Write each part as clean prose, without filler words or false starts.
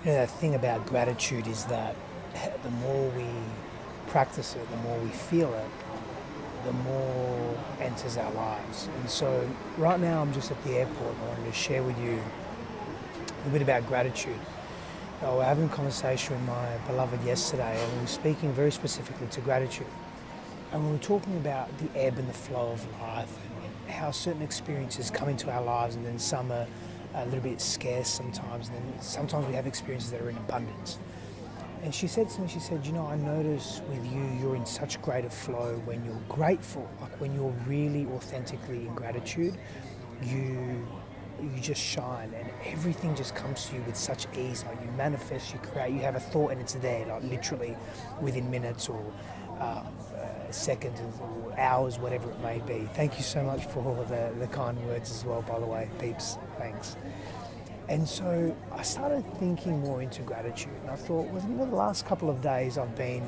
The thing about gratitude is that the more we practice it, the more we feel it, the more enters our lives. And so right now I'm just at the airport and I wanted to share with you a bit about gratitude. We're having a conversation with my beloved yesterday and we were speaking very specifically to gratitude. And we were talking about the ebb and the flow of life and how certain experiences come into our lives and then some are a little bit scarce sometimes, and then sometimes we have experiences that are in abundance. And she said to me, I notice with you, you're in such greater flow when you're grateful, like when you're really authentically in gratitude, you just shine and everything just comes to you with such ease. Like you manifest, you create, you have a thought and it's there, like literally within minutes or seconds or hours, whatever it may be. Thank you so much for all of the kind words as well, by the way, peeps, thanks. And so I started thinking more into gratitude and I thought, well, the last couple of days I've been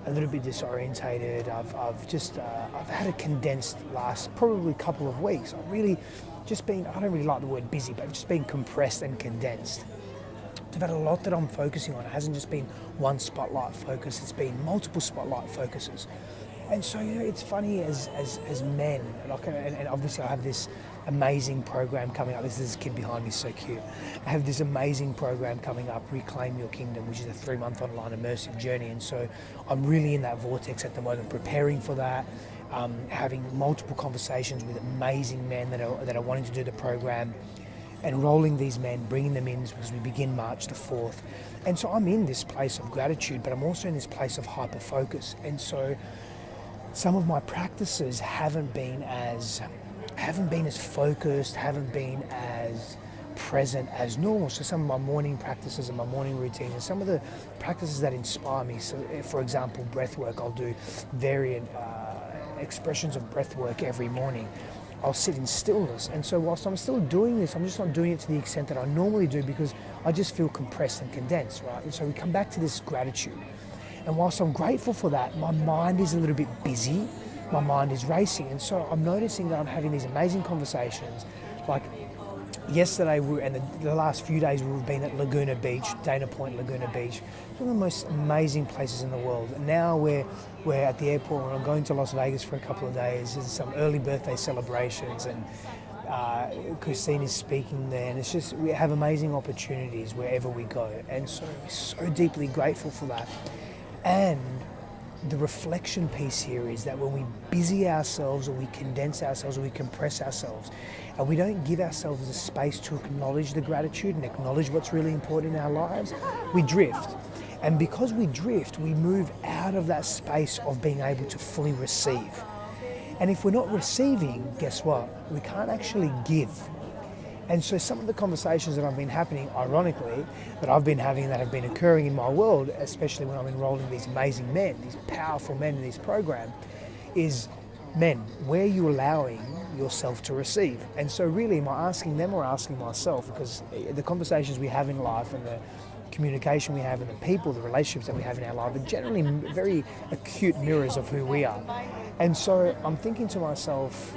a little bit disorientated. I've had a condensed last probably couple of weeks. I've really just been, I don't really like the word busy, but I've just been compressed and condensed. I've had a lot that I'm focusing on. It hasn't just been one spotlight focus, it's been multiple spotlight focuses. And so, it's funny as men, and obviously I have this amazing program coming up. This kid behind me is so cute. I have this amazing program coming up, Reclaim Your Kingdom, which is a 3-month online immersive journey. And so I'm really in that vortex at the moment, preparing for that, having multiple conversations with amazing men that are wanting to do the program, enrolling these men, bringing them in as we begin March the 4th. And so I'm in this place of gratitude, but I'm also in this place of hyper focus. And so some of my practices haven't been as focused, haven't been as present as normal. So some of my morning practices and my morning routine and some of the practices that inspire me. So for example, breath work, I'll do variant expressions of breath work every morning. I'll sit in stillness. And so whilst I'm still doing this, I'm just not doing it to the extent that I normally do because I just feel compressed and condensed, right? And so we come back to this gratitude. And whilst I'm grateful for that, my mind is a little bit busy, my mind is racing. And so I'm noticing that I'm having these amazing conversations. Like yesterday, the last few days we've been at Laguna Beach, Dana Point, Laguna Beach. It's one of the most amazing places in the world. And now we're at the airport and I'm going to Las Vegas for a couple of days. There's some early birthday celebrations and Christine is speaking there, and it's just, we have amazing opportunities wherever we go. And so we're so deeply grateful for that. And the reflection piece here is that when we busy ourselves or we condense ourselves or we compress ourselves and we don't give ourselves the space to acknowledge the gratitude and acknowledge what's really important in our lives, we drift. And because we drift, we move out of that space of being able to fully receive. And if we're not receiving, guess what? We can't actually give. And so some of the conversations that have been happening, ironically, that I've been having that have been occurring in my world, especially when I'm enrolling these amazing men, these powerful men in this program, is, men, where are you allowing yourself to receive? And so really, am I asking them or asking myself? Because the conversations we have in life and the communication we have and the people, the relationships that we have in our life are generally very acute mirrors of who we are. And so I'm thinking to myself,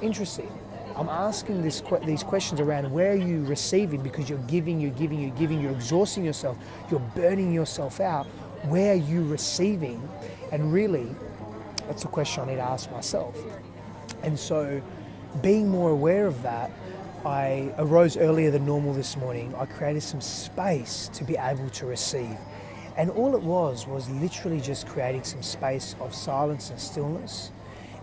interesting. I'm asking these questions around where are you receiving, because you're giving, you're exhausting yourself, you're burning yourself out. Where are you receiving? And really, that's a question I need to ask myself. And so being more aware of that, I arose earlier than normal this morning. I created some space to be able to receive. And all it was literally just creating some space of silence and stillness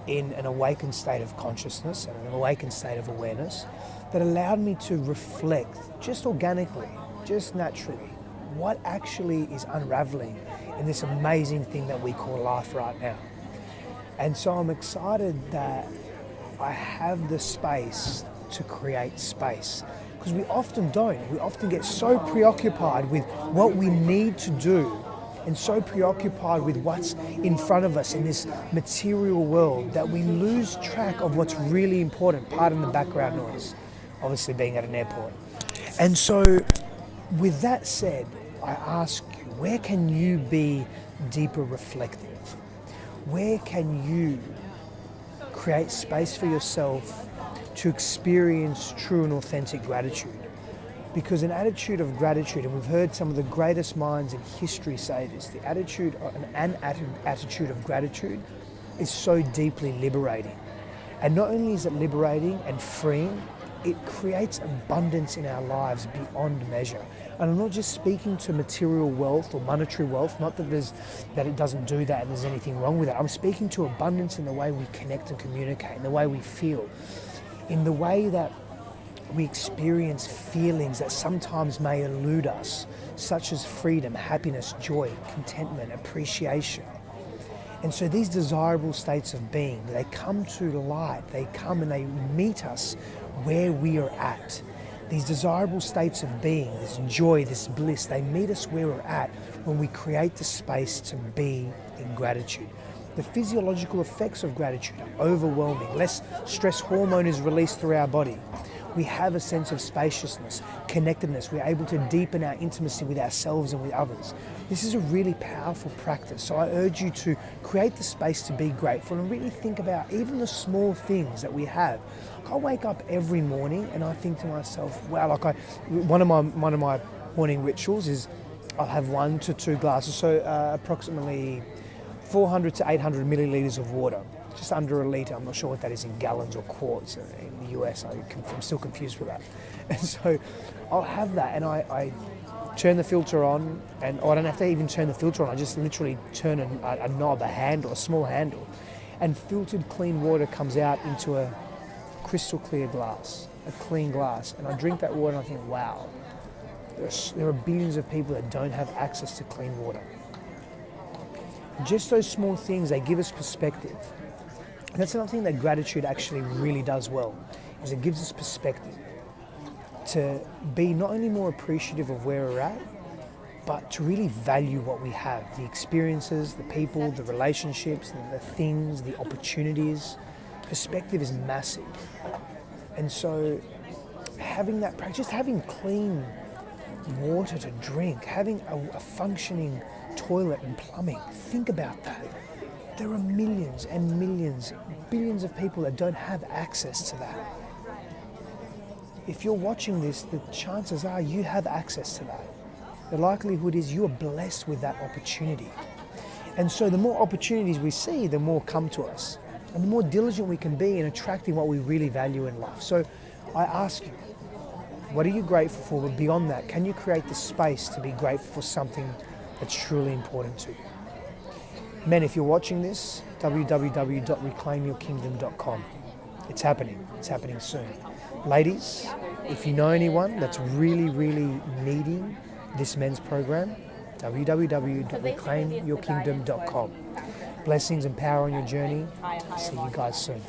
in an awakened state of consciousness and an awakened state of awareness that allowed me to reflect just organically, just naturally, what actually is unraveling in this amazing thing that we call life right now. And so I'm excited that I have the space to create space, because we often don't. We often get so preoccupied with what we need to do and so preoccupied with what's in front of us in this material world that we lose track of what's really important, pardon the background noise, obviously being at an airport. And so with that said, I ask you, where can you be deeper reflective? Where can you create space for yourself to experience true and authentic gratitude? Because an attitude of gratitude, and we've heard some of the greatest minds in history say this, an attitude of gratitude is so deeply liberating. And not only is it liberating and freeing, it creates abundance in our lives beyond measure. And I'm not just speaking to material wealth or monetary wealth, not that it doesn't do that and there's anything wrong with it. I'm speaking to abundance in the way we connect and communicate, in the way we feel, in the way that we experience feelings that sometimes may elude us, such as freedom, happiness, joy, contentment, appreciation. And so these desirable states of being, they come to light, they come and they meet us where we are at. These desirable states of being, this joy, this bliss, they meet us where we're at when we create the space to be in gratitude. The physiological effects of gratitude are overwhelming. Less stress hormone is released through our body. We have a sense of spaciousness, connectedness. We're able to deepen our intimacy with ourselves and with others. This is a really powerful practice. So I urge you to create the space to be grateful and really think about even the small things that we have. I wake up every morning and I think to myself, wow, one of my morning rituals is I'll have 1 to 2 glasses, so approximately 400 to 800 milliliters of water. Just under a litre. I'm not sure what that is in gallons or quarts in the US. I'm still confused with that. And so I'll have that and I turn the filter on, and I don't have to even turn the filter on. I just literally turn a knob, a small handle, and filtered clean water comes out into a crystal clear glass, a clean glass. And I drink that water and I think, wow, there are billions of people that don't have access to clean water. Just those small things, they give us perspective. And that's another thing that gratitude actually really does well, is it gives us perspective to be not only more appreciative of where we're at, but to really value what we have, the experiences, the people, the relationships, the things, the opportunities. Perspective is massive. And so having that practice, just having clean water to drink, having a functioning toilet and plumbing, think about that. There are millions and millions, billions of people that don't have access to that. If you're watching this, the chances are you have access to that. The likelihood is you are blessed with that opportunity. And so the more opportunities we see, the more come to us. And the more diligent we can be in attracting what we really value in life. So I ask you, what are you grateful for? But beyond that, can you create the space to be grateful for something that's truly important to you? Men, if you're watching this, www.reclaimyourkingdom.com. It's happening. It's happening soon. Ladies, if you know anyone that's really, really needing this men's program, www.reclaimyourkingdom.com. Blessings and power on your journey. See you guys soon.